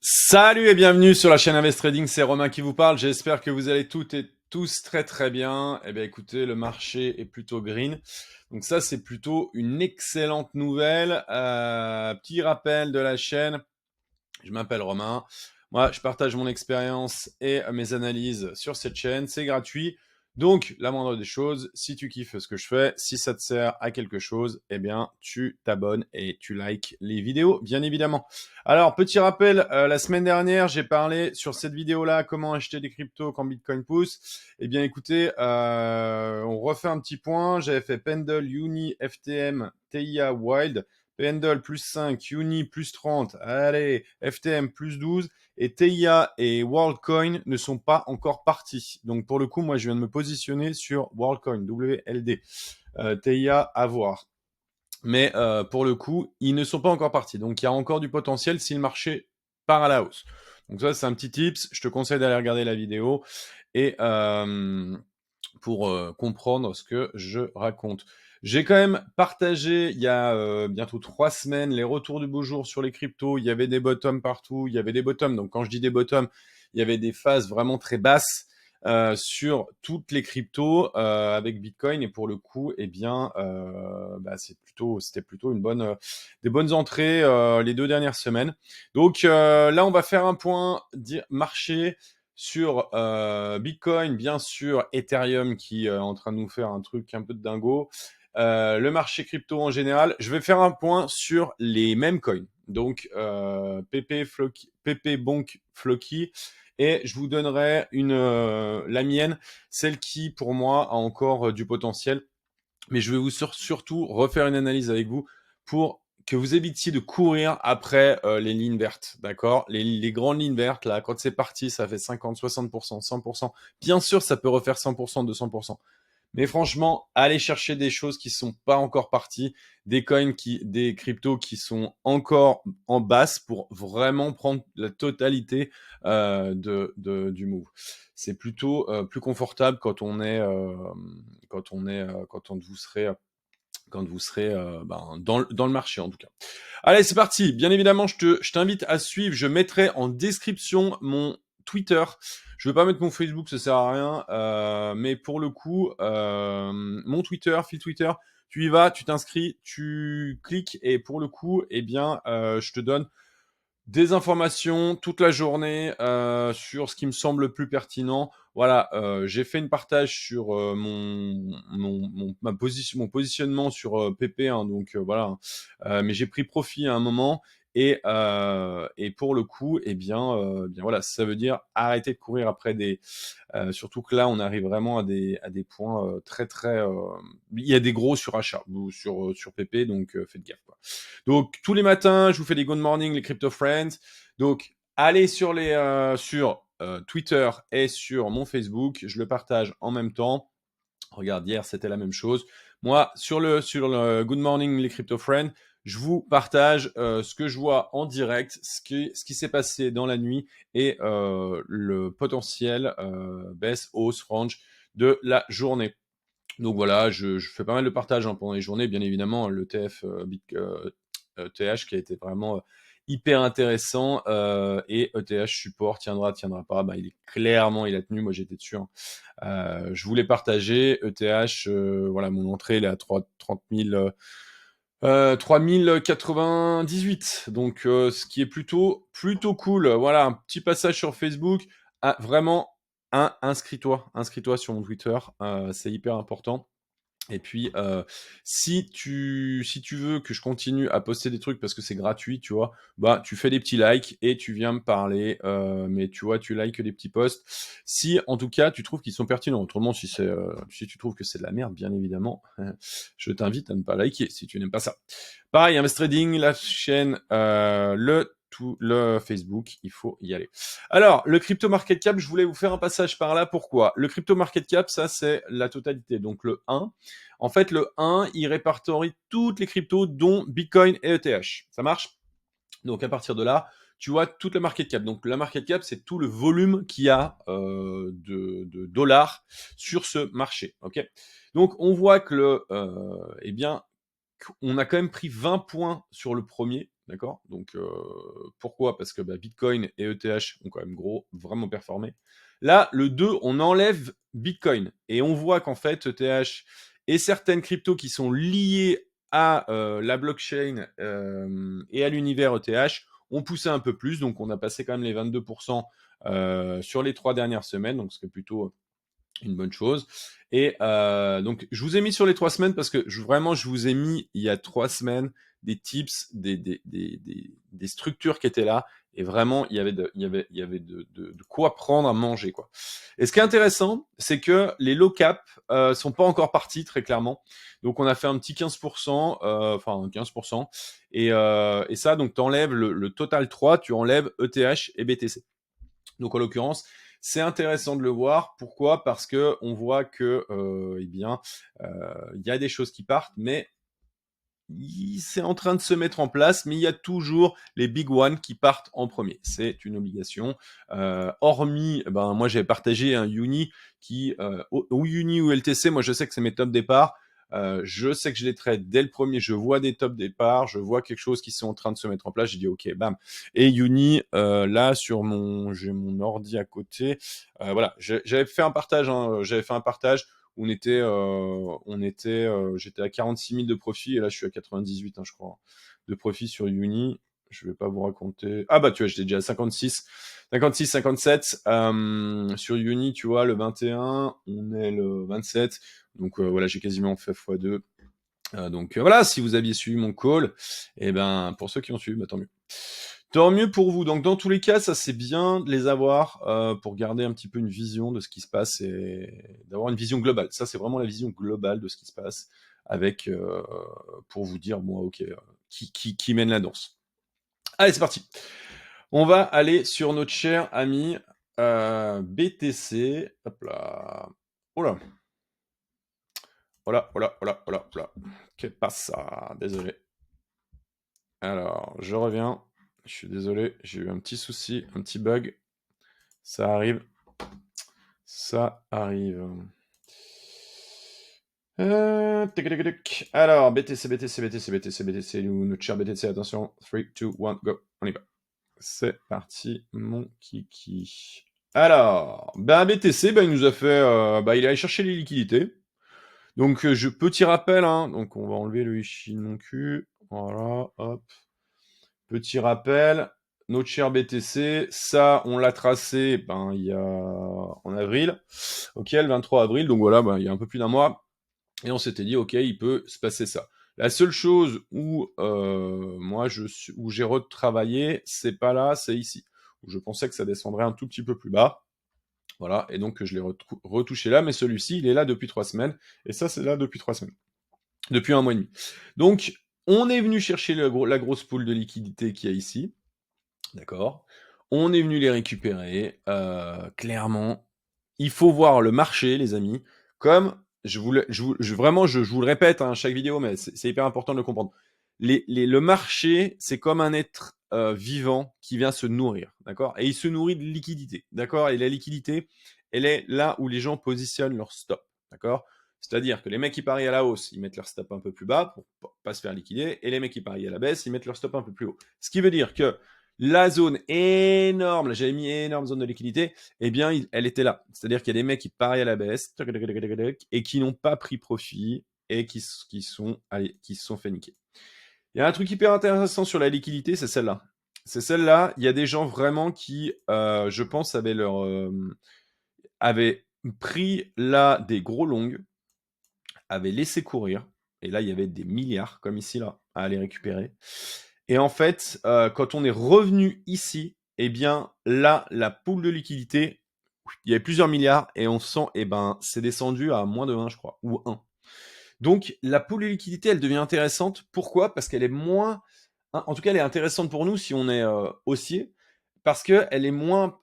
Salut et bienvenue sur la chaîne Invest Trading, c'est Romain qui vous parle. J'espère que vous allez toutes et tous très très bien. Eh bien écoutez, le marché est plutôt green. Donc ça c'est plutôt une excellente nouvelle. Petit rappel de la chaîne, je m'appelle Romain. Moi je partage mon expérience et mes analyses sur cette chaîne, c'est gratuit. Donc, la moindre des choses, si tu kiffes ce que je fais, si ça te sert à quelque chose, eh bien, tu t'abonnes et tu likes les vidéos, bien évidemment. Alors, petit rappel, la semaine dernière, j'ai parlé sur cette vidéo-là comment acheter des cryptos quand Bitcoin pousse. Eh bien, écoutez, on refait un petit point. J'avais fait Pendle, Uni, FTM, TIA, Wild. Pendle plus 5, Uni plus 30, allez, FTM plus 12, et TIA et WorldCoin ne sont pas encore partis. Donc pour le coup, moi je viens de me positionner sur WorldCoin, WLD. TIA à voir. Mais pour le coup, ils ne sont pas encore partis. Donc il y a encore du potentiel si le marché part à la hausse. Donc ça, c'est un petit tips. Je te conseille d'aller regarder la vidéo et pour comprendre ce que je raconte. J'ai quand même partagé il y a bientôt 3 semaines les retours du beau jour sur les cryptos. Il y avait des bottoms partout. Il y avait des bottoms. Donc quand je dis des bottoms, il y avait des phases vraiment très basses sur toutes les cryptos avec Bitcoin. Et pour le coup, eh bien, c'était plutôt des bonnes entrées les 2 dernières semaines. Donc là, on va faire un point marché sur Bitcoin, bien sûr, Ethereum qui est en train de nous faire un truc un peu de dingo. Le marché crypto en général. Je vais faire un point sur les mêmes coins. Donc PP Bonk Floki. Et je vous donnerai la mienne, celle qui pour moi a encore du potentiel. Mais je vais vous surtout refaire une analyse avec vous pour que vous évitiez de courir après les lignes vertes, d'accord, les grandes lignes vertes, là, quand c'est parti, ça fait 50, 60%, 100%. Bien sûr, ça peut refaire 100%, 200%. Mais franchement, allez chercher des choses qui sont pas encore parties, des des cryptos qui sont encore en basse pour vraiment prendre la totalité du move. C'est plutôt plus confortable quand on est, quand vous serez dans le marché en tout cas. Allez, c'est parti. Bien évidemment, je t'invite à suivre. Je mettrai en description mon Twitter. Je ne vais pas mettre mon Facebook, ça sert à rien. Mais pour le coup, mon Twitter, fil Twitter, tu y vas, tu t'inscris, tu cliques et pour le coup, eh bien, je te donne des informations toute la journée sur ce qui me semble le plus pertinent. Voilà, j'ai fait une partage sur mon positionnement sur PP, hein, donc voilà. Mais j'ai pris profit à un moment et pour le coup, eh bien voilà, ça veut dire arrêter de courir après surtout que là, on arrive vraiment à des points très très. Il y a des gros surachats sur PP, donc faites gaffe, quoi. Donc tous les matins, je vous fais des good morning, les crypto friends. Donc allez sur Twitter et sur mon Facebook, je le partage en même temps. Regarde, hier c'était la même chose. Moi, sur le Good Morning les Crypto Friends, je vous partage ce que je vois en direct, ce qui s'est passé dans la nuit et le potentiel baisse, hausse, range de la journée. Donc voilà, je fais pas mal de partage pendant les journées, bien évidemment, l'ETF ETH qui a été vraiment hyper intéressant et ETH support tiendra pas, bah, il a tenu, moi j'étais dessus, hein. Je voulais partager ETH, voilà, mon entrée elle est à 30 000 3098, donc ce qui est plutôt cool. Voilà, un petit passage sur Facebook. Ah, vraiment, inscris-toi sur mon Twitter, c'est hyper important. Et puis, si tu veux que je continue à poster des trucs parce que c'est gratuit, tu vois, bah, tu fais des petits likes et tu viens me parler, mais tu vois, tu likes des petits posts. Si, en tout cas, tu trouves qu'ils sont pertinents. Autrement, si tu trouves que c'est de la merde, bien évidemment, je t'invite à ne pas liker si tu n'aimes pas ça. Pareil, Invest Trading, la chaîne, le Facebook, il faut y aller. Alors, le crypto market cap, je voulais vous faire un passage par là. Pourquoi? Le crypto market cap, ça, c'est la totalité. Donc, le 1. En fait, le 1, il répertorie toutes les cryptos, dont Bitcoin et ETH. Ça marche? Donc, à partir de là, tu vois toute la market cap. Donc, la market cap, c'est tout le volume qu'il y a de dollars sur ce marché. Ok. Donc, on voit que on a quand même pris 20 points sur le premier. d'accord? Donc, pourquoi? Parce que bah, Bitcoin et ETH ont quand même vraiment performé. Là, le 2, on enlève Bitcoin et on voit qu'en fait, ETH et certaines cryptos qui sont liées à la blockchain et à l'univers ETH ont poussé un peu plus. Donc, on a passé quand même les 22% sur les 3 dernières semaines. Donc, ce qui est plutôt une bonne chose. Et donc, je vous ai mis sur les 3 semaines parce que vraiment, je vous ai mis il y a 3 semaines des tips, des structures qui étaient là. Et vraiment, il y avait de quoi prendre à manger, quoi. Et ce qui est intéressant, c'est que les low cap sont pas encore partis, très clairement. Donc, on a fait un petit 15%, enfin 15%. Et ça, donc, tu enlèves le total 3, tu enlèves ETH et BTC. Donc en l'occurrence, c'est intéressant de le voir. Pourquoi? Parce que on voit que, eh bien, il y a des choses qui partent, mais c'est en train de se mettre en place, mais il y a toujours les big ones qui partent en premier. C'est une obligation. Hormis, ben moi j'avais partagé un Uni qui, ou Uni ou LTC, moi je sais que c'est mes top départ. Je sais que je les trade dès le premier, je vois des top départs, je vois quelque chose qui sont en train de se mettre en place, j'ai dit ok, bam. Et Uni, là j'ai mon ordi à côté, voilà, j'avais fait un partage, hein, j'étais à 46 000 de profit et là je suis à 98, hein, je crois, de profit sur Uni. Je vais pas vous raconter. Ah bah tu vois, j'étais déjà à 56, 57. Sur Uni, tu vois, le 21, on est le 27. Donc voilà, j'ai quasiment fait x2. Donc voilà, si vous aviez suivi mon call, et ben pour ceux qui ont suivi, bah, tant mieux. Tant mieux pour vous. Donc dans tous les cas, ça c'est bien de les avoir pour garder un petit peu une vision de ce qui se passe et d'avoir une vision globale. Ça c'est vraiment la vision globale de ce qui se passe avec pour vous dire moi ok qui mène la danse. Allez c'est parti. On va aller sur notre cher ami BTC. Hop là. Oh là. Voilà, voilà, voilà, voilà, voilà. Que passa? Désolé. Alors, je reviens. Je suis désolé, j'ai eu un petit souci, un petit bug. Ça arrive. Ça arrive. Tic, tic, tic. Alors, BTC, BTC, BTC, BTC, BTC, notre cher BTC, attention. 3, 2, 1, go. On y va. C'est parti, mon kiki. Alors, ben BTC, ben, il nous a fait. Il est allé chercher les liquidités. Donc, petit rappel, hein, donc on va enlever le Ishi de mon cul. Voilà, hop. Petit rappel, notre cher BTC, ça, on l'a tracé il y a en avril. Ok, le 23 avril, donc voilà, il y a un peu plus d'un mois. Et on s'était dit, ok, il peut se passer ça. La seule chose où où j'ai retravaillé, c'est pas là, c'est ici. Où je pensais que ça descendrait un tout petit peu plus bas. Voilà, et donc je l'ai retouché là, mais celui-ci, il est là depuis 3 semaines, et ça, c'est là depuis 3 semaines. Depuis 1 mois et demi. Donc, on est venu chercher la grosse pool de liquidité qu'il y a ici, d'accord? On est venu les récupérer, clairement. Il faut voir le marché, les amis, comme vraiment, je vous le répète à chaque vidéo, mais c'est hyper important de le comprendre. Le marché, c'est comme un être vivant qui vient se nourrir, d'accord? Et il se nourrit de liquidité, d'accord? Et la liquidité, elle est là où les gens positionnent leur stop, d'accord? C'est-à-dire que les mecs qui parient à la hausse, ils mettent leur stop un peu plus bas pour pas se faire liquider, et les mecs qui parient à la baisse, ils mettent leur stop un peu plus haut. Ce qui veut dire que la zone énorme, là j'avais mis énorme zone de liquidité, eh bien elle était là. C'est-à-dire qu'il y a des mecs qui parient à la baisse et qui n'ont pas pris profit et qui se sont fait niquer. Il y a un truc hyper intéressant sur la liquidité, c'est celle-là. C'est celle-là, il y a des gens vraiment qui, je pense, avaient pris là des gros longs, avaient laissé courir, et là il y avait des milliards, comme ici là, à aller récupérer. Et en fait, quand on est revenu ici, eh bien là, la pool de liquidité, il y avait plusieurs milliards, et on sent, c'est descendu à moins de 1, je crois, ou 1. Donc la pool de liquidité, elle devient intéressante. Pourquoi? Parce qu'elle est moins... En tout cas, elle est intéressante pour nous si on est haussier, parce qu'elle est moins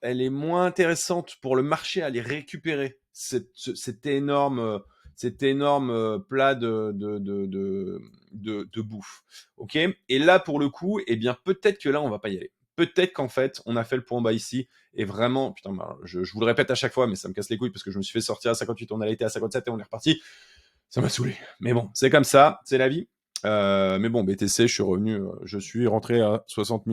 intéressante pour le marché à les récupérer, cet énorme plat de bouffe. Ok. Et là, pour le coup, eh bien, peut-être que là, on va pas y aller. Peut-être qu'en fait, on a fait le point bas ici, et vraiment, putain, je vous le répète à chaque fois, mais ça me casse les couilles parce que je me suis fait sortir à 58, on a été à 57 et on est reparti. Ça m'a saoulé. Mais bon, c'est comme ça, c'est la vie. Mais bon, BTC, je suis rentré à 60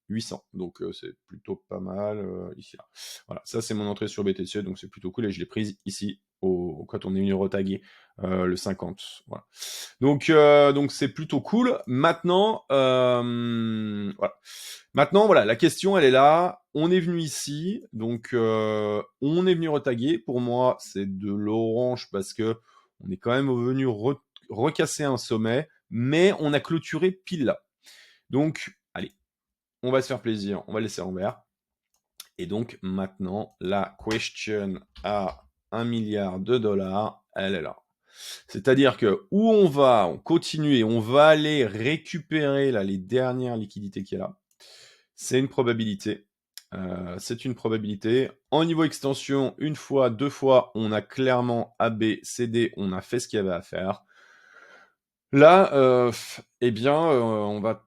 800. Donc, c'est plutôt pas mal ici. Là. Voilà, ça, c'est mon entrée sur BTC. Donc, c'est plutôt cool. Et je l'ai prise ici quand on est venu retaguer le 50. Voilà. Donc c'est plutôt cool. Maintenant, voilà. Maintenant, voilà, la question, elle est là. On est venu ici, donc on est venu retaguer. Pour moi, c'est de l'orange parce que on est quand même venu recasser un sommet, mais on a clôturé pile là. Donc, allez, on va se faire plaisir, on va laisser en vert. Et donc maintenant, la question à 1 milliard de dollars, elle est là. C'est-à-dire que où on continue et on va aller récupérer là les dernières liquidités qu'il y a là. C'est une probabilité. C'est une probabilité. En niveau extension, une fois, deux fois, on a clairement AB, CD, on a fait ce qu'il y avait à faire. Là, eh bien, on va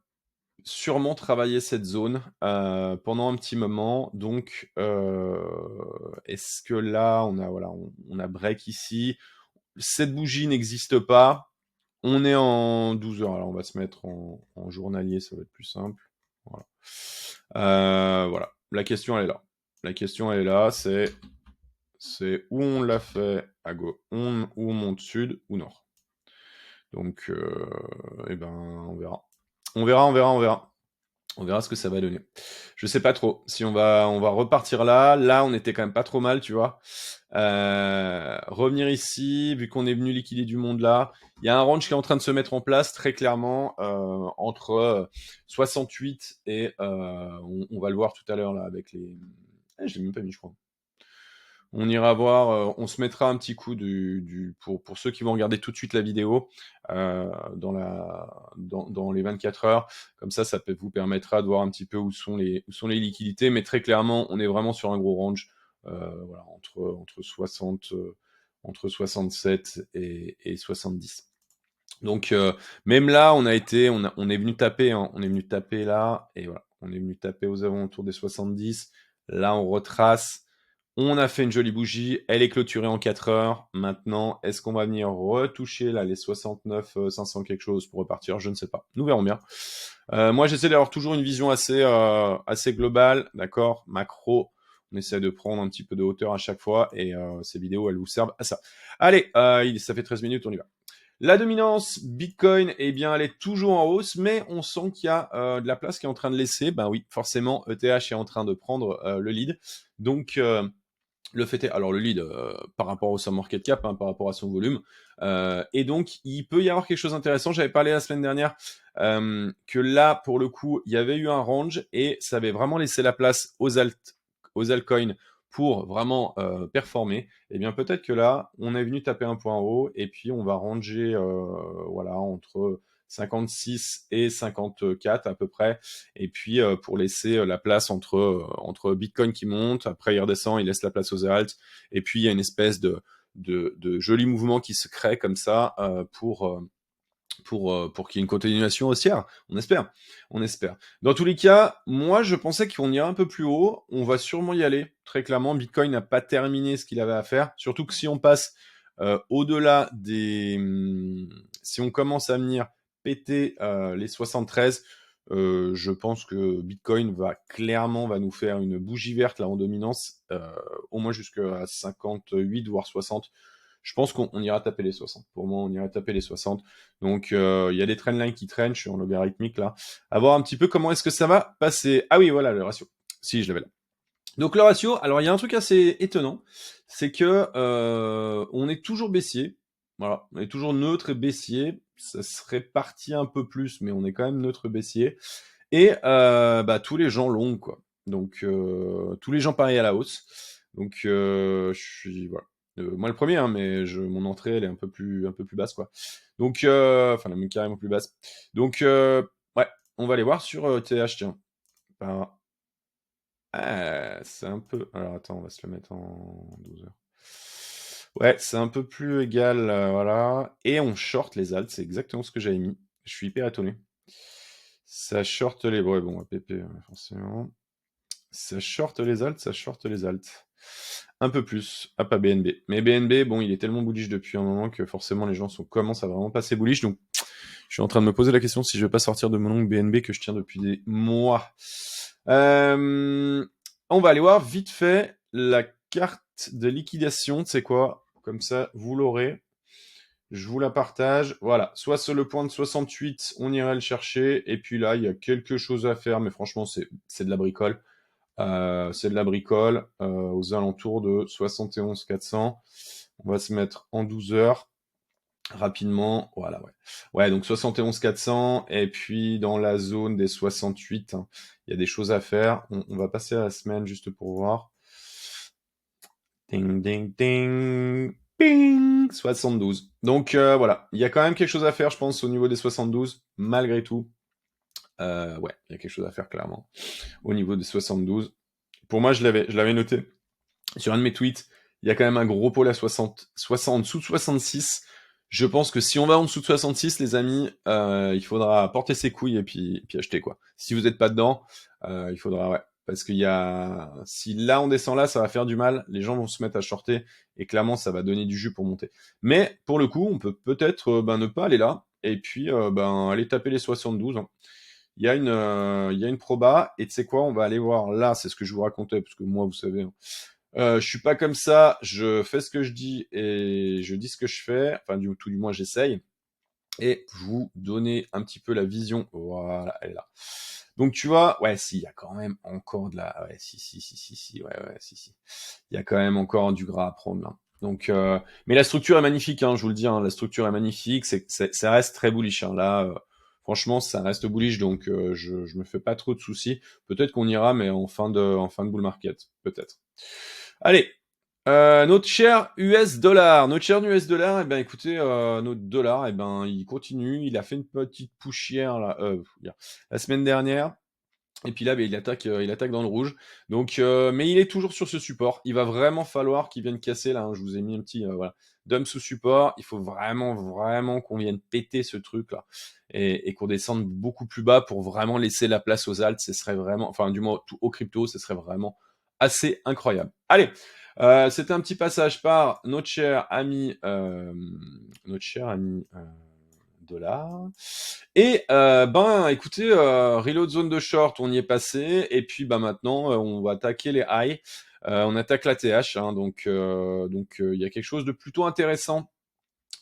sûrement travailler cette zone pendant un petit moment. Donc, est-ce que là, on a break ici. Cette bougie n'existe pas. On est en 12 heures. Alors, on va se mettre en journalier, ça va être plus simple. Voilà. Voilà. La question, elle est là. La question, elle est là. C'est où on l'a fait à gauche, où on monte sud ou nord. Donc, eh ben, on verra. On verra, on verra, on verra. On verra ce que ça va donner. Je sais pas trop si on va repartir là. Là, on était quand même pas trop mal, tu vois. Revenir ici, vu qu'on est venu liquider du monde là. Il y a un range qui est en train de se mettre en place très clairement entre 68 et on va le voir tout à l'heure là avec les. Je l'ai même pas mis, je crois. On ira voir, on se mettra un petit coup pour ceux qui vont regarder tout de suite la vidéo dans les 24 heures. Comme ça vous permettra de voir un petit peu où sont les liquidités. Mais très clairement, on est vraiment sur un gros range, voilà, entre 67 et 70. Donc même là, on est venu taper, hein, on est venu taper là, et voilà, on est venu taper aux alentours des 70. Là, on retrace. On a fait une jolie bougie, elle est clôturée en 4 heures. Maintenant, est-ce qu'on va venir retoucher là les 69 500 quelque chose pour repartir? Je ne sais pas. Nous verrons bien. Moi, j'essaie d'avoir toujours une vision assez globale, d'accord, macro. On essaie de prendre un petit peu de hauteur à chaque fois et ces vidéos, elles vous servent à ça. Allez, ça fait 13 minutes, on y va. La dominance Bitcoin, eh bien, elle est toujours en hausse, mais on sent qu'il y a de la place qui est en train de laisser. Ben oui, forcément, ETH est en train de prendre le lead. Donc, le fait est, alors le lead par rapport au son market cap, hein, par rapport à son volume, et donc il peut y avoir quelque chose d'intéressant. J'avais parlé la semaine dernière que là, pour le coup, il y avait eu un range et ça avait vraiment laissé la place aux altcoins pour vraiment performer. Et bien peut-être que là, on est venu taper un point haut et puis on va ranger, voilà, entre 56 et 54 à peu près, et puis pour laisser la place entre Bitcoin qui monte, après il redescend, il laisse la place aux alts, et puis il y a une espèce de joli mouvement qui se crée comme ça pour qu'il y ait une continuation haussière. On espère. On espère. Dans tous les cas, moi, je pensais qu'on irait un peu plus haut. On va sûrement y aller. Très clairement, Bitcoin n'a pas terminé ce qu'il avait à faire. Surtout que si on passe au-delà des... si on commence à venir péter les 73, je pense que Bitcoin va nous faire une bougie verte là en dominance, au moins jusqu'à 58 voire 60. Je pense qu'on ira taper les 60. Pour moi, on ira taper les 60. Donc, il y a des trendlines qui traînent. Je suis en logarithmique là. À voir un petit peu comment est-ce que ça va passer. Ah oui, voilà le ratio. Si, je l'avais là. Donc le ratio, alors il y a un truc assez étonnant, c'est que on est toujours baissier. Voilà, on est toujours neutre et baissier. Ça serait parti un peu plus, mais on est quand même neutre et baissier. Et tous les gens longs, quoi. Donc tous les gens pareils à la hausse. Donc je suis voilà. Moi le premier, hein, mais mon entrée elle est un peu plus basse, quoi. Donc enfin même carrément plus basse. Donc ouais, on va aller voir sur TH, tiens. Ben, c'est un peu. Alors attends, on va se le mettre en 12 heures. Ouais, c'est un peu plus égal, voilà. Et on short les alts, c'est exactement ce que j'avais mis. Je suis hyper étonné. Ça short les. Ouais, bon, PP, forcément. Ça short les alts, ça short les alts. Un peu plus. Ah, pas BNB. Mais BNB, bon, il est tellement bullish depuis un moment que forcément les gens commencent à vraiment passer bullish. Donc, Je suis en train de me poser la question si je vais pas sortir de mon ongle BNB que je tiens depuis des mois. On va aller voir vite fait la carte de liquidation. C'est quoi? Comme ça, vous l'aurez. Je vous la partage. Voilà. Soit sur le point de 68, on irait le chercher. Et puis là, il y a quelque chose à faire. Mais franchement, c'est de la bricole. C'est de la bricole aux alentours de 71 400. On va se mettre en 12 heures rapidement. Voilà, ouais. Ouais, donc 71 400 et puis dans la zone des 68, hein, il y a des choses à faire. On va passer à la semaine juste pour voir. Ding, ding, ding. Ping 72. Donc voilà, il y a quand même quelque chose à faire, je pense, au niveau des 72, malgré tout. Ouais, il y a quelque chose à faire clairement au niveau des 72. Pour moi, je l'avais noté sur un de mes tweets. Il y a quand même un gros pôle à 60 en dessous de 66. Je pense que si on va en dessous de 66, les amis, il faudra porter ses couilles et puis acheter, quoi. Si vous n'êtes pas dedans, il faudra, ouais. Parce qu'il y a, si là on descend là, ça va faire du mal. Les gens vont se mettre à shorter et clairement ça va donner du jus pour monter. Mais pour le coup, on peut peut-être ne pas aller là et puis aller taper les 72, hein. Il y a une proba et tu sais quoi, on va aller voir là. C'est ce que je vous racontais parce que moi, vous savez, hein, je suis pas comme ça, je fais ce que je dis et je dis ce que je fais, enfin tout du moins j'essaye, et vous donner un petit peu la vision, voilà, elle est là. Donc tu vois, ouais, si, il y a quand même encore de la, ouais, si, ouais, si, il y a quand même encore du gras à prendre là. Donc, mais la structure est magnifique, hein, je vous le dis, hein, la structure est magnifique, ça reste très bullish, hein, là, franchement, ça reste bullish, donc je me fais pas trop de soucis. Peut-être qu'on ira, mais en fin de bull market, peut-être. Allez, notre cher US dollar. Notre cher US dollar, eh ben écoutez, notre dollar, eh ben il continue. Il a fait une petite poussière là, la semaine dernière. Et puis là, ben, il attaque dans le rouge. Donc, mais il est toujours sur ce support. Il va vraiment falloir qu'il vienne casser là, hein. Je vous ai mis un petit voilà, dump sous support. Il faut vraiment qu'on vienne péter ce truc là et qu'on descende beaucoup plus bas pour vraiment laisser la place aux alts. Ce serait vraiment, enfin du moins tout au crypto, ce serait vraiment assez incroyable. Allez, c'était un petit passage par notre cher ami dollar. Et écoutez, reload zone de short, on y est passé. Et puis maintenant, on va attaquer les highs. On attaque la TH, hein, donc il y a quelque chose de plutôt intéressant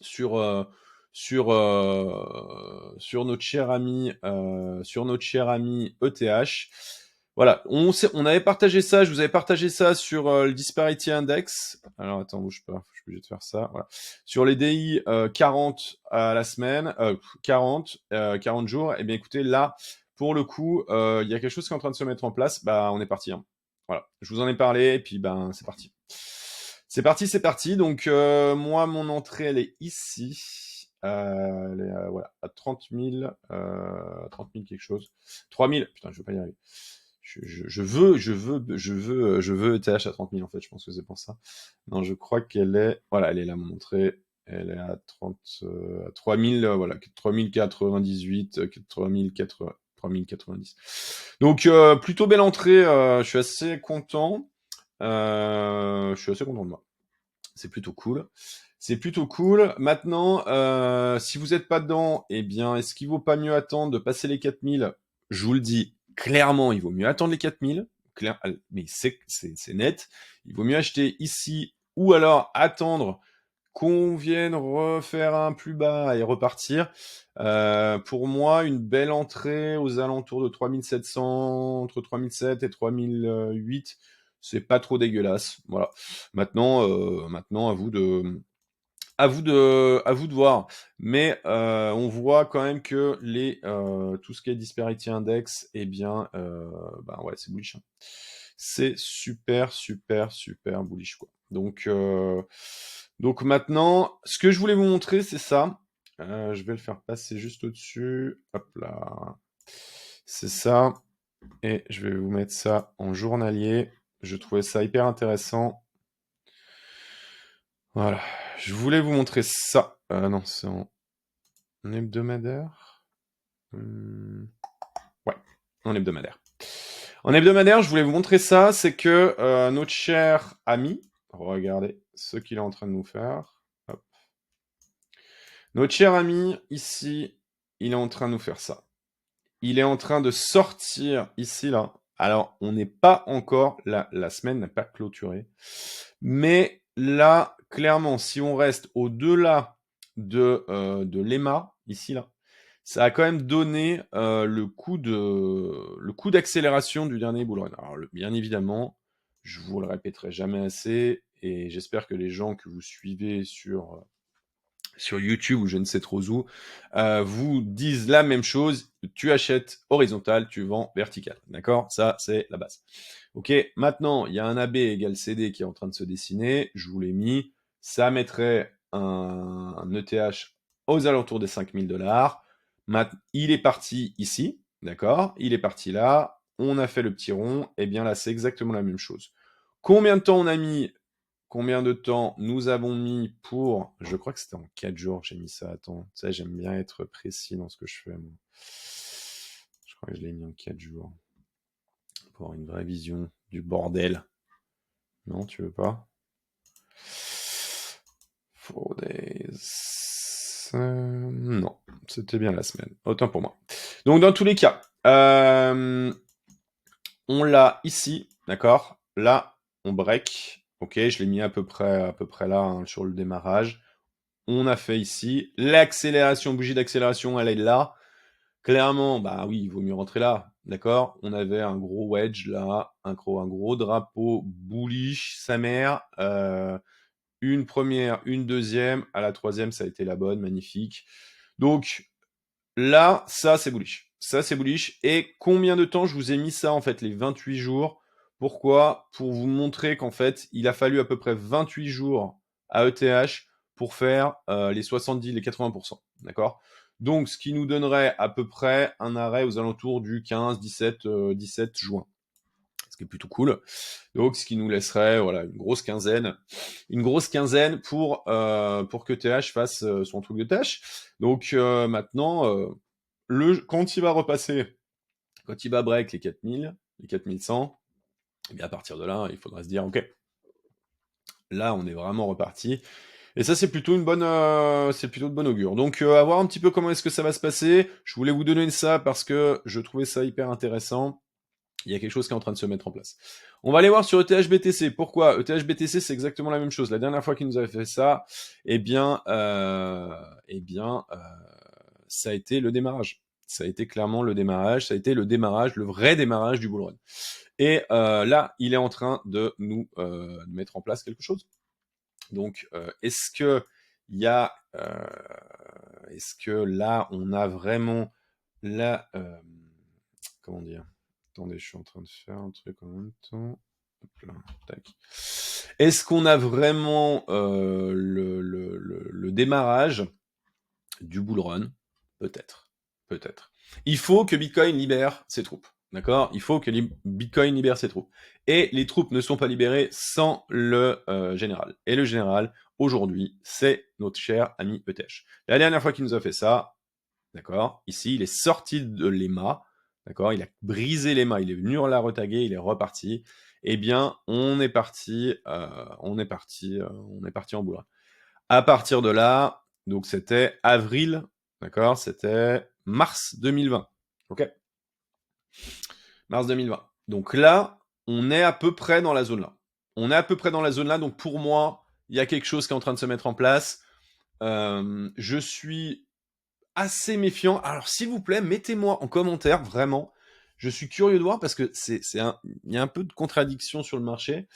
sur sur notre cher ami ETH. Voilà, on avait partagé ça, je vous avais partagé ça sur le Disparity Index. Alors attends, bouge pas, je suis obligé de faire ça. Voilà. Sur les DI 40 à la semaine, 40 jours, et bien écoutez, là, pour le coup, il y a quelque chose qui est en train de se mettre en place. Bah, on est parti, hein. Voilà, je vous en ai parlé, et puis ben, c'est parti. C'est parti. Donc, moi, mon entrée, elle est ici. Elle est, voilà, à 30 000, 30 000 quelque chose. 3 000, putain, je veux pas y arriver. Je veux ETH à 30 000, en fait, je pense que c'est pour ça. Non, je crois qu'elle est, voilà, elle est là, mon entrée. Elle est à 3 000, voilà, 3 098, 3 090. Donc, plutôt belle entrée, je suis assez content. Je suis assez content de moi. C'est plutôt cool. C'est plutôt cool. Maintenant, si vous n'êtes pas dedans, eh bien, est-ce qu'il vaut pas mieux attendre de passer les 4000? Je vous le dis clairement, il vaut mieux attendre les 4000. Mais c'est net. Il vaut mieux acheter ici ou alors attendre qu'on vienne refaire un plus bas et repartir. Pour moi, une belle entrée aux alentours de 3700, entre 3007 et 3008, c'est pas trop dégueulasse. Voilà. Maintenant, à vous de voir. Mais on voit quand même que tout ce qui est Disparity Index, eh bien, ouais, c'est bullish, hein. C'est super bullish, quoi. Donc maintenant, ce que je voulais vous montrer, c'est ça. Je vais le faire passer juste au-dessus. Hop là. C'est ça. Et je vais vous mettre ça en journalier. Je trouvais ça hyper intéressant. Voilà. Je voulais vous montrer ça. Non, c'est en hebdomadaire. Ouais, en hebdomadaire. En hebdomadaire, je voulais vous montrer ça. C'est que notre cher ami, regardez ce qu'il est en train de nous faire. Hop. Notre cher ami, ici, il est en train de nous faire ça. Il est en train de sortir ici, là. Alors, on n'est pas encore, la semaine n'a pas clôturé. Mais là, clairement, si on reste au-delà de l'EMA, ici, là, ça a quand même donné le coup d'accélération du dernier bull run. Alors, bien évidemment, je vous le répéterai jamais assez, et j'espère que les gens que vous suivez sur YouTube ou je ne sais trop où, vous disent la même chose. Tu achètes horizontal, tu vends vertical. D'accord? Ça, c'est la base. Ok, maintenant, il y a un AB égale CD qui est en train de se dessiner. Je vous l'ai mis. Ça mettrait un ETH aux alentours des $5000. Il est parti ici. D'accord? Il est parti là. On a fait le petit rond. Et bien là, c'est exactement la même chose. Combien de temps on a mis? Combien de temps nous avons mis pour... Je crois que c'était en 4 jours que j'ai mis ça. Attends, tu sais, j'aime bien être précis dans ce que je fais, moi. Je crois que je l'ai mis en 4 jours. Pour avoir une vraie vision du bordel. Non, tu veux pas? 4 days... non, c'était bien la semaine. Autant pour moi. Donc, dans tous les cas, on l'a ici, d'accord? Là, on break. Ok, je l'ai mis à peu près là, hein, sur le démarrage. On a fait ici. L'accélération, bougie d'accélération, elle est là. Clairement, bah oui, il vaut mieux rentrer là, d'accord? On avait un gros wedge là, un gros drapeau bullish, sa mère. Une première, une deuxième. À la troisième, ça a été la bonne, magnifique. Donc là, ça c'est bullish. Ça c'est bullish. Et combien de temps je vous ai mis ça en fait, les 28 jours? Pourquoi? Pour vous montrer qu'en fait, il a fallu à peu près 28 jours à ETH pour faire les 70, les 80%. D'accord? Donc, ce qui nous donnerait à peu près un arrêt aux alentours du 15, 17 juin. Ce qui est plutôt cool. Donc, ce qui nous laisserait voilà, une grosse quinzaine pour que TH fasse son truc de tâche. Donc, maintenant, quand il va repasser, quand il va break les 4000, les 4100, et bien à partir de là, il faudra se dire, ok, là, on est vraiment reparti. Et ça, c'est plutôt c'est plutôt de bon augure. Donc, à voir un petit peu comment est-ce que ça va se passer. Je voulais vous donner ça parce que je trouvais ça hyper intéressant. Il y a quelque chose qui est en train de se mettre en place. On va aller voir sur ETH-BTC. Pourquoi? ETH-BTC, c'est exactement la même chose. La dernière fois qu'il nous avait fait ça, ça a été le démarrage. Ça a été clairement le démarrage. Ça a été le démarrage, le vrai démarrage du bull run. Et là, il est en train de nous mettre en place quelque chose. Donc, est-ce que là, on a vraiment comment dire? Attendez, je suis en train de faire un truc en même temps. Hop là, tac. Est-ce qu'on a vraiment le démarrage du bull run? Peut-être. Peut-être. Il faut que Bitcoin libère ses troupes. D'accord? Il faut que Bitcoin libère ses troupes. Et les troupes ne sont pas libérées sans le général. Et le général, aujourd'hui, c'est notre cher ami ETH. La dernière fois qu'il nous a fait ça, d'accord? Ici, il est sorti de l'EMA. D'accord? Il a brisé l'EMA. Il est venu la retaguer. Il est reparti. Eh bien, on est parti en bull run. À partir de là, donc c'était avril, d'accord? C'était mars 2020. Ok? Mars 2020. Donc là, on est à peu près dans la zone là. On est à peu près dans la zone là. Donc pour moi, il y a quelque chose qui est en train de se mettre en place. Je suis assez méfiant. Alors s'il vous plaît, mettez-moi en commentaire vraiment. Je suis curieux de voir parce que il y a un peu de contradiction sur le marché.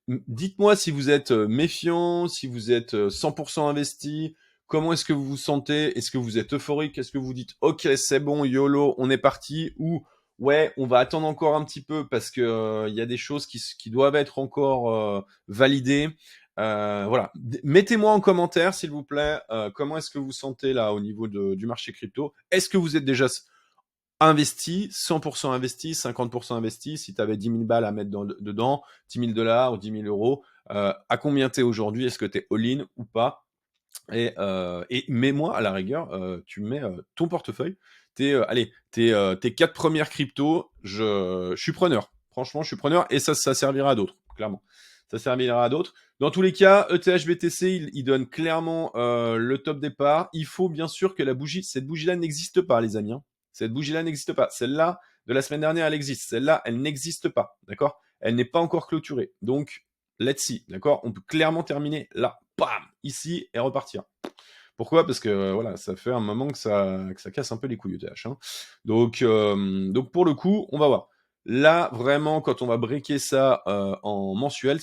Dites-moi si vous êtes méfiant, si vous êtes 100% investi. Comment est-ce que vous vous sentez? Est-ce que vous êtes euphorique? Est-ce que vous dites ok, c'est bon, YOLO, on est parti? Ou ouais, on va attendre encore un petit peu parce que il y a des choses qui doivent être encore validées. Voilà. Mettez-moi en commentaire, s'il vous plaît, comment est-ce que vous sentez là au niveau du marché crypto? Est-ce que vous êtes déjà investi, 100% investi, 50% investi? Si tu avais 10 000 balles à mettre dedans, 10 000 dollars ou 10 000 euros, à combien t'es aujourd'hui? Est-ce que t'es all-in ou pas? Et mets-moi à la rigueur, tu mets ton portefeuille, tes 4 premières cryptos, je suis preneur. Franchement, je suis preneur et ça servira à d'autres, clairement. ça servira à d'autres. Dans tous les cas, ETH BTC, il donne clairement le top départ. Il faut bien sûr que cette bougie-là n'existe pas, les amis. Hein. Cette bougie-là n'existe pas. Celle-là, de la semaine dernière, elle existe. Celle-là, elle n'existe pas, d'accord? Elle n'est pas encore clôturée. Donc, let's see, d'accord? On peut clairement terminer là, bam, ici, et repartir. Pourquoi? Parce que voilà, ça fait un moment que ça casse un peu les couilles ETH. Hein. Donc pour le coup, on va voir. Là, vraiment, quand on va breaker ça en mensuel,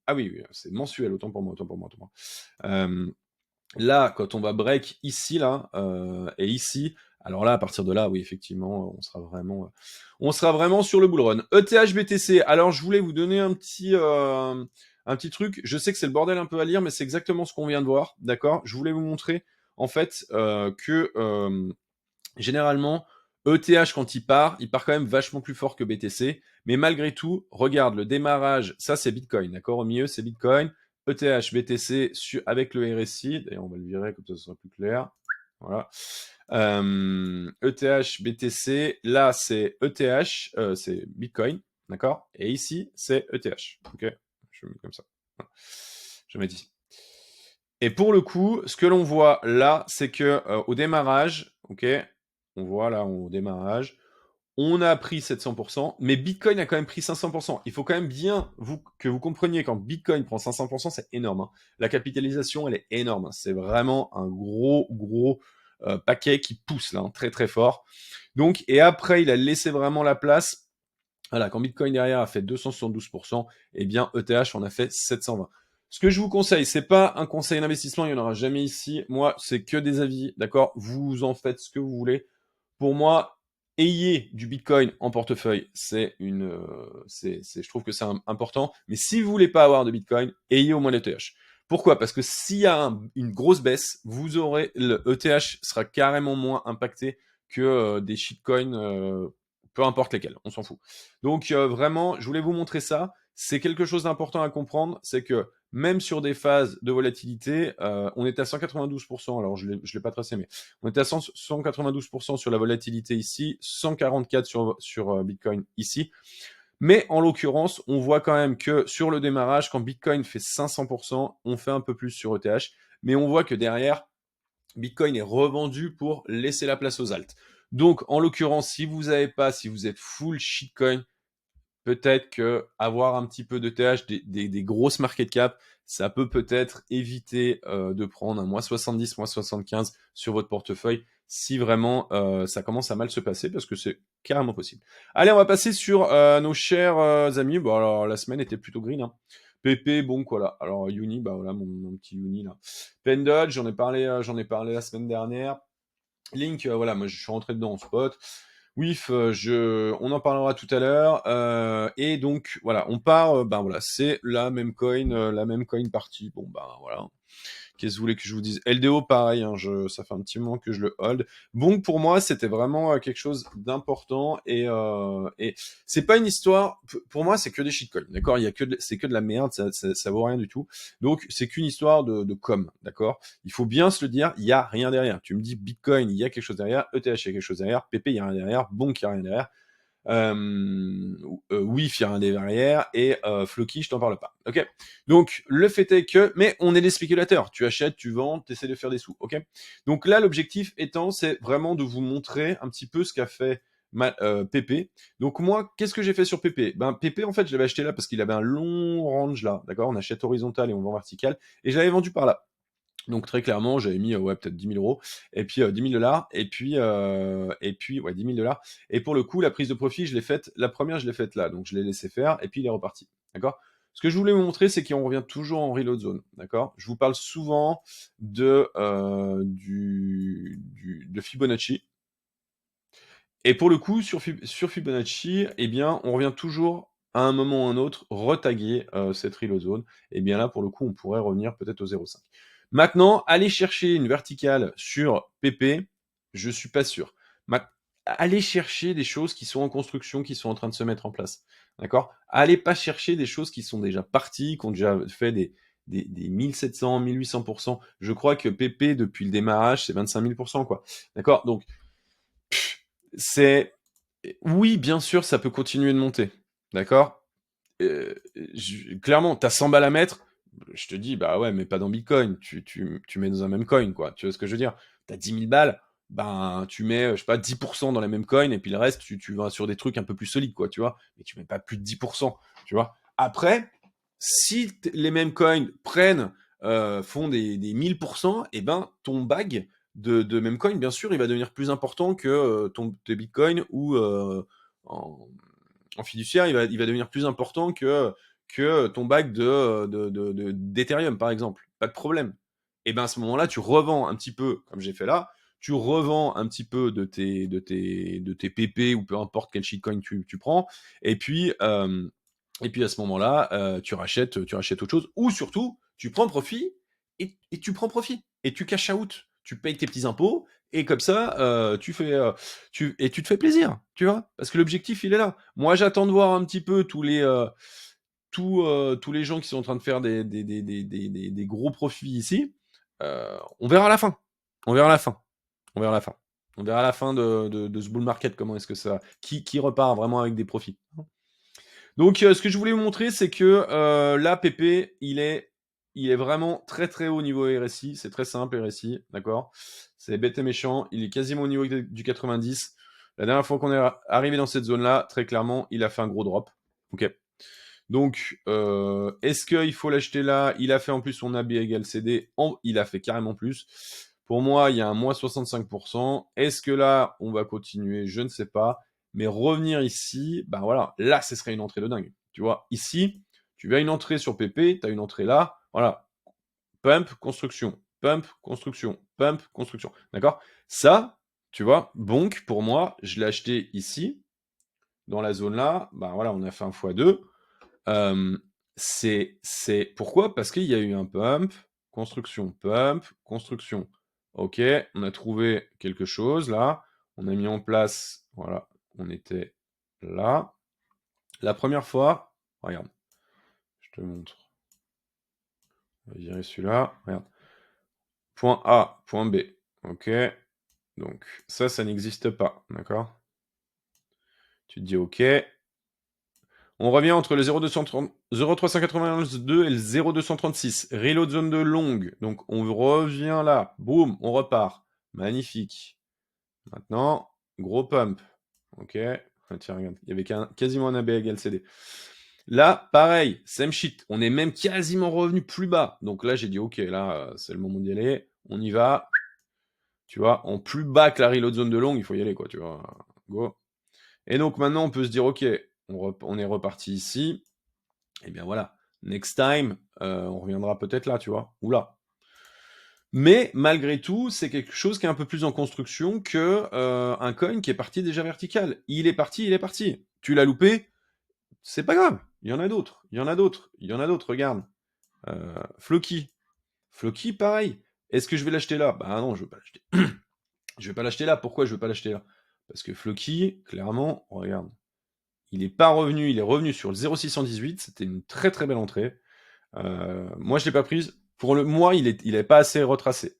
ah oui, c'est mensuel, autant pour moi. Là, quand on va break ici, là, et ici, alors là, à partir de là, oui, effectivement, on sera vraiment sur le bull run. ETH BTC. Alors, je voulais vous donner un petit truc. Je sais que c'est le bordel un peu à lire, mais c'est exactement ce qu'on vient de voir, d'accord? Je voulais vous montrer, en fait, que généralement, ETH, quand il part quand même vachement plus fort que BTC. Mais malgré tout, regarde, le démarrage, ça c'est Bitcoin, d'accord? Au milieu, c'est Bitcoin. ETH, BTC avec le RSI. D'ailleurs, on va le virer comme ça, ce sera plus clair. Voilà. ETH, BTC. Là, c'est ETH, c'est Bitcoin, d'accord? Et ici, c'est ETH. Ok? Je mets comme ça. Voilà. Je mets ici. Et pour le coup, ce que l'on voit là, c'est que au démarrage, ok, on voit là au démarrage, on a pris 700%, mais Bitcoin a quand même pris 500%. Il faut quand même bien que vous compreniez quand Bitcoin prend 500%, c'est énorme. Hein. La capitalisation, elle est énorme. Hein. C'est vraiment un gros paquet qui pousse là, hein, très très fort. Donc, et après, il a laissé vraiment la place. Voilà, quand Bitcoin derrière a fait 272%, eh bien ETH en a fait 720. Ce que je vous conseille, c'est pas un conseil d'investissement, il n'y en aura jamais ici. Moi, c'est que des avis, d'accord? Vous en faites ce que vous voulez. Pour moi, ayez du Bitcoin en portefeuille, je trouve que c'est important. Mais si vous voulez pas avoir de Bitcoin, ayez au moins l'ETH. Pourquoi? Parce que s'il y a une grosse baisse, le ETH sera carrément moins impacté que des shitcoins, peu importe lesquels, on s'en fout. Donc vraiment, je voulais vous montrer ça. C'est quelque chose d'important à comprendre, c'est que même sur des phases de volatilité, on est à 192%, alors je l'ai pas tracé, mais on est à 192% sur la volatilité ici, 144 sur Bitcoin ici. Mais en l'occurrence, on voit quand même que sur le démarrage, quand Bitcoin fait 500%, on fait un peu plus sur ETH. Mais on voit que derrière, Bitcoin est revendu pour laisser la place aux alts. Donc, en l'occurrence, si vous êtes full shitcoin, peut-être que avoir un petit peu de TH, des grosses market cap, ça peut-être éviter de prendre un moins 70, moins 75 sur votre portefeuille si vraiment ça commence à mal se passer, parce que c'est carrément possible. Allez, on va passer sur nos chers amis. Bon, alors la semaine était plutôt green. Hein. PP, bon quoi là. Alors Uni, bah voilà mon petit Uni là. Pendle, j'en ai parlé la semaine dernière. Link, voilà, moi je suis rentré dedans en spot. WIF, on en parlera tout à l'heure. Et donc voilà, on part, ben voilà, c'est la même coin partie. Bon ben voilà. Qu'est-ce que vous voulez que je vous dise? LDO, pareil, hein, ça fait un petit moment que je le hold. Bon, pour moi, c'était vraiment quelque chose d'important et c'est pas une histoire. Pour moi, c'est que des shitcoins, d'accord? C'est que de la merde, ça vaut rien du tout. Donc, c'est qu'une histoire de com, d'accord? Il faut bien se le dire, il y a rien derrière. Tu me dis Bitcoin, il y a quelque chose derrière. ETH, il y a quelque chose derrière. PP, il y a rien derrière. Bonk, il y a rien derrière. WIF, il y a un derrière, et Floki, je t'en parle pas. Ok. Donc le fait est que, mais on est des spéculateurs. Tu achètes, tu vends, tu essaies de faire des sous. Ok. Donc là, l'objectif étant, c'est vraiment de vous montrer un petit peu ce qu'a fait PP. Donc moi, qu'est-ce que j'ai fait sur PP? Ben PP, en fait, je l'avais acheté là parce qu'il avait un long range là. D'accord. On achète horizontal et on vend vertical, et je l'avais vendu par là. Donc très clairement, j'avais mis ouais, peut-être 10 000 euros, et puis 10 000 $, et puis ouais, 10 000 $. Et pour le coup, la prise de profit, la première, je l'ai faite là, donc je l'ai laissé faire, et puis il est reparti. D'accord? Ce que je voulais vous montrer, c'est qu'on revient toujours en reload zone. D'accord? Je vous parle souvent de Fibonacci. Et pour le coup, sur Fibonacci, eh bien, on revient toujours à un moment ou à un autre retaguer cette reload zone. Et bien là, pour le coup, on pourrait revenir peut-être au 0,5. Maintenant, aller chercher une verticale sur PP, je suis pas sûr. Allez chercher des choses qui sont en construction, qui sont en train de se mettre en place. D'accord? Allez pas chercher des choses qui sont déjà parties, qui ont déjà fait des 1700, 1800%. Je crois que PP, depuis le démarrage, c'est 25 000%, quoi. D'accord? Donc, c'est... Oui, bien sûr, ça peut continuer de monter. D'accord? clairement, tu as 100 balles à mettre, je te dis, bah ouais, mais pas dans Bitcoin, tu mets dans un même coin, quoi. Tu vois ce que je veux dire? Tu as 10 000 balles, ben, tu mets, je sais pas, 10% dans la même coin, et puis le reste, tu vas sur des trucs un peu plus solides, quoi, tu vois. Mais tu mets pas plus de 10%, tu vois. Après, si les mêmes coins prennent, font des 1000%, et ben, ton bag de même coin, bien sûr, il va devenir plus important que tes bitcoins ou en, en fiduciaire, il va devenir plus important que ton bac d'Ethereum, par exemple. Pas de problème. Et bien à ce moment-là, tu revends un petit peu, comme j'ai fait là, tu revends un petit peu de tes PP ou peu importe quel shitcoin tu prends, et puis, à ce moment-là, tu rachètes autre chose, ou surtout, tu prends profit, et tu prends profit, et tu cash out, tu payes tes petits impôts, et comme ça, et tu te fais plaisir, tu vois, parce que l'objectif, il est là. Moi, j'attends de voir un petit peu tous les gens qui sont en train de faire des gros profits ici. On verra à la fin. On verra à la fin. On verra à la fin. On verra à la fin de ce bull market, comment est-ce que ça. Qui repart vraiment avec des profits. Donc, ce que je voulais vous montrer, c'est que là, PP, il est vraiment très très haut au niveau RSI. C'est très simple, RSI, d'accord. C'est bête et méchant. Il est quasiment au niveau du 90. La dernière fois qu'on est arrivé dans cette zone-là, très clairement, il a fait un gros drop. Ok. Donc, est-ce qu'il faut l'acheter là? Il a fait en plus son AB égale CD. Il a fait carrément plus. Pour moi, il y a un moins 65%. Est-ce que là, on va continuer? Je ne sais pas. Mais revenir ici, ben voilà, là, ce serait une entrée de dingue. Tu vois, ici, tu as une entrée sur PP, tu as une entrée là. Voilà. Pump, construction. Pump, construction. Pump, construction. D'accord? Ça, tu vois, Bonk, pour moi, je l'ai acheté ici, dans la zone là. Ben voilà, on a fait un x2. Euh, c'est pourquoi? Parce qu'il y a eu un pump, construction. Ok, on a trouvé quelque chose là. On a mis en place, voilà, on était là. La première fois, regarde, je te montre. On va virer celui-là. Regarde. Point A, point B. Ok, donc ça n'existe pas, d'accord? Tu te dis ok. On revient entre le 0,392 et le 0,236. Reload zone de longue. Donc on revient là. Boum, on repart. Magnifique. Maintenant, gros pump. Ok. Ah, tiens, regarde. Il y avait quasiment un AB égal CD. Là, pareil, same shit. On est même quasiment revenu plus bas. Donc là, j'ai dit, ok, là, c'est le moment d'y aller. On y va. Tu vois, en plus bas que la reload zone de longue, il faut y aller, quoi, tu vois. Go. Et donc maintenant, on peut se dire, ok, on est reparti ici. Et bien voilà, next time, on reviendra peut-être là, tu vois, ou là. Mais malgré tout, c'est quelque chose qui est un peu plus en construction que un coin qui est parti déjà vertical. Il est parti, il est parti. Tu l'as loupé, c'est pas grave. Il y en a d'autres, il y en a d'autres, il y en a d'autres. Regarde, Floki, Floki, pareil. Est-ce que je vais l'acheter là? Bah non, je vais pas l'acheter. Je vais pas l'acheter là. Pourquoi je vais pas l'acheter là? Parce que Floki, clairement, regarde, il est pas revenu, il est revenu sur le 0,618. C'était une très très belle entrée. Moi, je l'ai pas prise. Pour moi, il est pas assez retracé.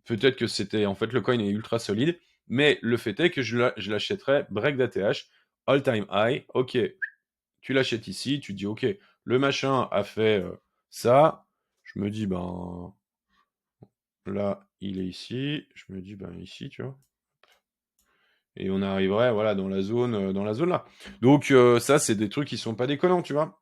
Peut-être que c'était en fait le coin est ultra solide, mais le fait est que je l'achèterais break d'ATH, all time high. Ok, tu l'achètes ici, tu dis ok, le machin a fait ça. Je me dis ben là, il est ici. Je me dis ben ici, tu vois. Et on arriverait voilà dans la zone là. Donc ça, c'est des trucs qui sont pas déconnants, tu vois.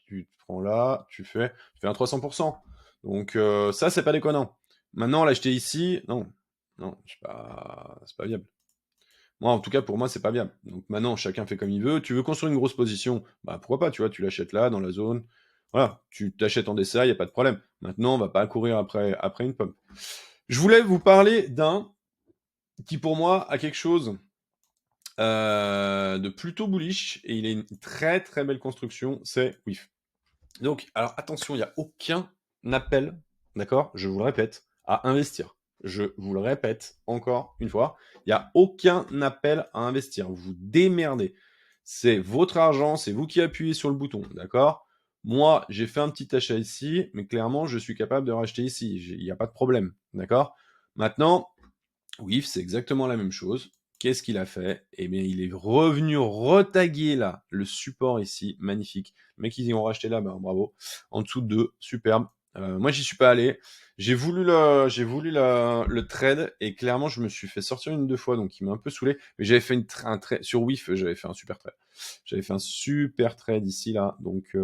Tu te prends là, tu fais un 300%. Donc ça, c'est pas déconnant. Maintenant, l'acheter ici, non, non, c'est pas viable. Moi, en tout cas, pour moi, c'est pas viable. Donc maintenant, chacun fait comme il veut. Tu veux construire une grosse position, bah pourquoi pas, tu vois, tu l'achètes là, dans la zone. Voilà, tu t'achètes en DCA, il n'y a pas de problème. Maintenant, on va pas courir après une pomme. Je voulais vous parler d'un qui, pour moi, a quelque chose de plutôt bullish, et il a une très très belle construction, c'est WIF. Donc, alors attention, il n'y a aucun appel, d'accord? Je vous le répète, à investir. Je vous le répète encore une fois, il n'y a aucun appel à investir. Vous vous démerdez. C'est votre argent, c'est vous qui appuyez sur le bouton, d'accord? Moi, j'ai fait un petit achat ici, mais clairement, je suis capable de racheter ici. Il n'y a pas de problème, d'accord? Maintenant, WIF, c'est exactement la même chose. Ok, qu'est-ce qu'il a fait? Eh bien, il est revenu retaguer là, le support ici, magnifique. Les mecs, ils y ont racheté là, ben, bravo. En dessous de 2, superbe. Moi, j'y suis pas allé. J'ai voulu le trade et clairement, je me suis fait sortir une ou deux fois, donc il m'a un peu saoulé. Mais j'avais fait un trade sur WIF, j'avais fait un super trade. J'avais fait un super trade ici là, donc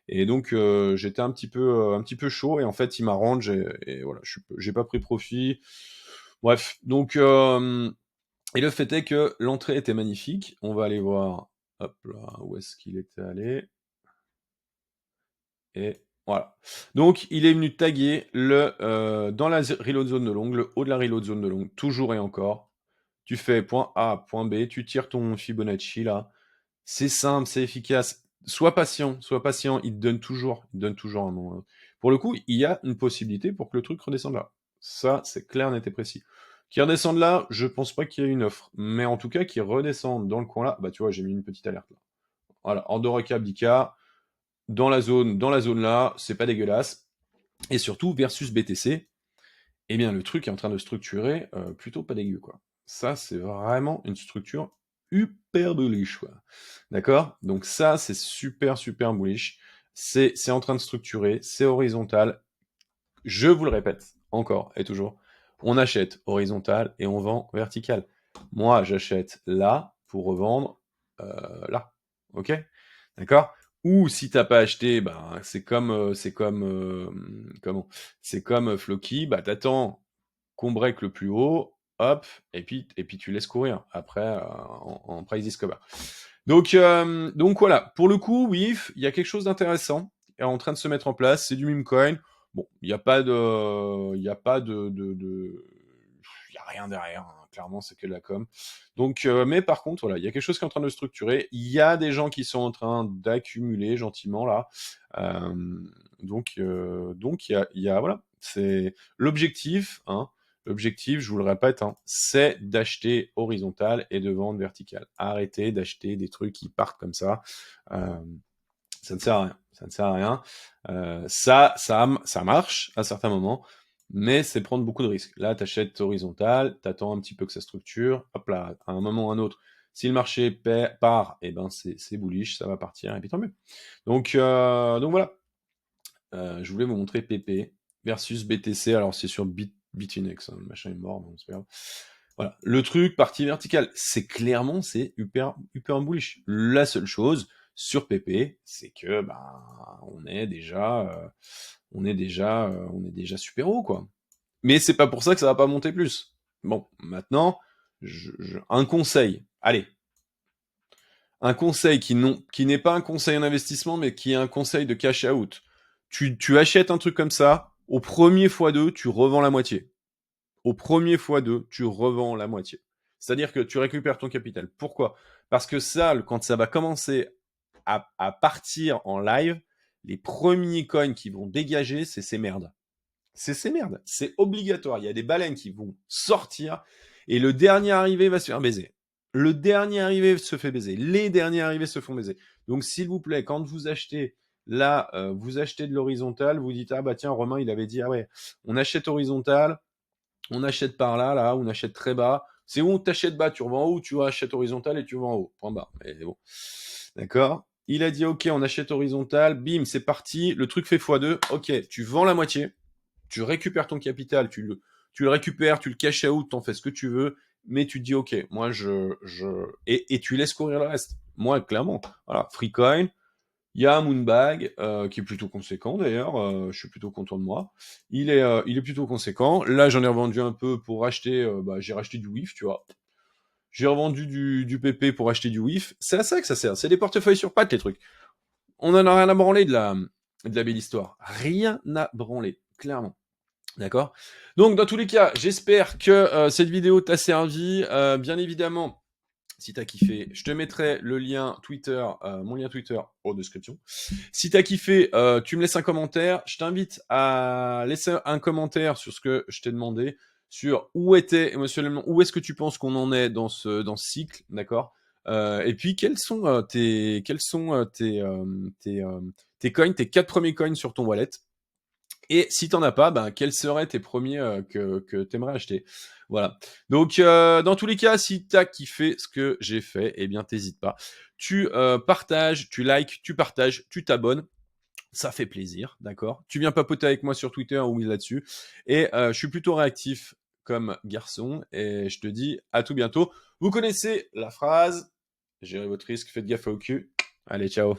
j'étais un petit peu chaud et en fait il m'arrange et voilà, j'ai pas pris profit. Bref, donc et le fait est que l'entrée était magnifique. On va aller voir, hop là, où est-ce qu'il était allé. Et voilà. Donc, il est venu taguer dans la reload zone de longue, le haut de la reload zone de longue, toujours et encore. Tu fais point A, point B, tu tires ton Fibonacci là. C'est simple, c'est efficace. Sois patient, il te donne toujours un nom. Pour le coup, il y a une possibilité pour que le truc redescende là. Ça, c'est clair, net et précis. Qui redescende là, je pense pas qu'il y ait une offre. Mais en tout cas, qui redescende dans le coin là, bah tu vois, j'ai mis une petite alerte là. Voilà, en recap d'IK, dans la zone là, c'est pas dégueulasse. Et surtout, versus BTC, eh bien, le truc est en train de structurer plutôt pas dégueu, quoi. Ça, c'est vraiment une structure hyper bullish, quoi. D'accord? Donc ça, c'est super, super bullish. C'est en train de structurer, c'est horizontal. Je vous le répète, encore et toujours, on achète horizontal et on vend vertical. Moi, j'achète là pour revendre là. Ok? D'accord? Ou si t'as pas acheté, ben, c'est comme Floki, bah t'attends qu'on break le plus haut, hop, et puis tu laisses courir après en price discover. Donc voilà, pour le coup, oui, il y a quelque chose d'intéressant en train de se mettre en place, c'est du meme coin. Bon, il y a rien derrière, hein. Clairement, c'est que de la com. Donc, mais par contre, voilà, il y a quelque chose qui est en train de structurer. Il y a des gens qui sont en train d'accumuler gentiment là. Donc voilà, c'est l'objectif, hein. L'objectif, je vous le répète, hein, c'est d'acheter horizontal et de vendre vertical. Arrêtez d'acheter des trucs qui partent comme ça. Euh, ça ne sert à rien. Ça ne sert à rien. Ça marche à certains moments, mais c'est prendre beaucoup de risques. Là, tu achètes horizontal, tu attends un petit peu que ça structure. Hop là, à un moment ou à un autre, si le marché part, eh ben c'est bullish, ça va partir, et puis tant mieux. Donc voilà. Je voulais vous montrer PP versus BTC. Alors, c'est sur Bitfinex, hein, le machin est mort, donc c'est pas grave. Voilà. Le truc, partie verticale, c'est hyper bullish. La seule chose sur PP, c'est que, ben, on est déjà super haut, quoi. Mais c'est pas pour ça que ça va pas monter plus. Bon, maintenant, un conseil. Allez. Un conseil qui n'est pas un conseil en investissement, mais qui est un conseil de cash out. Tu achètes un truc comme ça, au premier x2, tu revends la moitié. Au premier x2, tu revends la moitié. C'est-à-dire que tu récupères ton capital. Pourquoi? Parce que ça, quand ça va commencer à partir en live, les premiers coins qui vont dégager, c'est ces merdes. C'est ces merdes. C'est obligatoire. Il y a des baleines qui vont sortir et le dernier arrivé va se faire baiser. Le dernier arrivé se fait baiser. Les derniers arrivés se font baiser. Donc, s'il vous plaît, quand vous achetez là, vous achetez de l'horizontal, vous dites ah bah tiens, Romain il avait dit ah ouais, on achète horizontal, on achète par là, là, on achète très bas. C'est où on t'achète bas, tu revends en haut, tu achètes horizontal et tu vends en haut. Point barre. Mais bon. D'accord. Il a dit ok, on achète horizontal, bim, c'est parti, le truc fait x2, ok, tu vends la moitié, tu récupères ton capital, tu le récupères, tu le cash out, t'en fais ce que tu veux, mais tu te dis ok, moi et tu laisses courir le reste. Moi, clairement, voilà, Freecoin, il y a un Moonbag qui est plutôt conséquent d'ailleurs, je suis plutôt content de moi. Il est plutôt conséquent. Là, j'en ai revendu un peu pour acheter, j'ai racheté du WIF, tu vois. J'ai revendu du PP pour acheter du WIF. C'est à ça que ça sert. C'est des portefeuilles sur pattes, les trucs. On en a rien à branler de la belle histoire. Rien à branler, clairement. D'accord. Donc, dans tous les cas, j'espère que cette vidéo t'a servi. Bien évidemment, si t'as kiffé, je te mettrai le lien Twitter, mon lien Twitter en description. Si t'as kiffé, tu me laisses un commentaire. Je t'invite à laisser un commentaire sur ce que je t'ai demandé, sur où était émotionnellement, où est-ce que tu penses qu'on en est dans ce cycle, d'accord. Et puis quels sont tes coins, tes 4 premiers coins sur ton wallet. Et si t'en as pas, ben, quels seraient tes premiers que tu aimerais acheter? Voilà. Donc, dans tous les cas, si tu as kiffé ce que j'ai fait, eh bien, t'hésites pas. Tu partages, tu likes, tu partages, tu t'abonnes. Ça fait plaisir, d'accord? Tu viens papoter avec moi sur Twitter ou là-dessus. Et je suis plutôt réactif comme garçon. Et je te dis à tout bientôt. Vous connaissez la phrase. Gérez votre risque, faites gaffe au cul. Allez, ciao.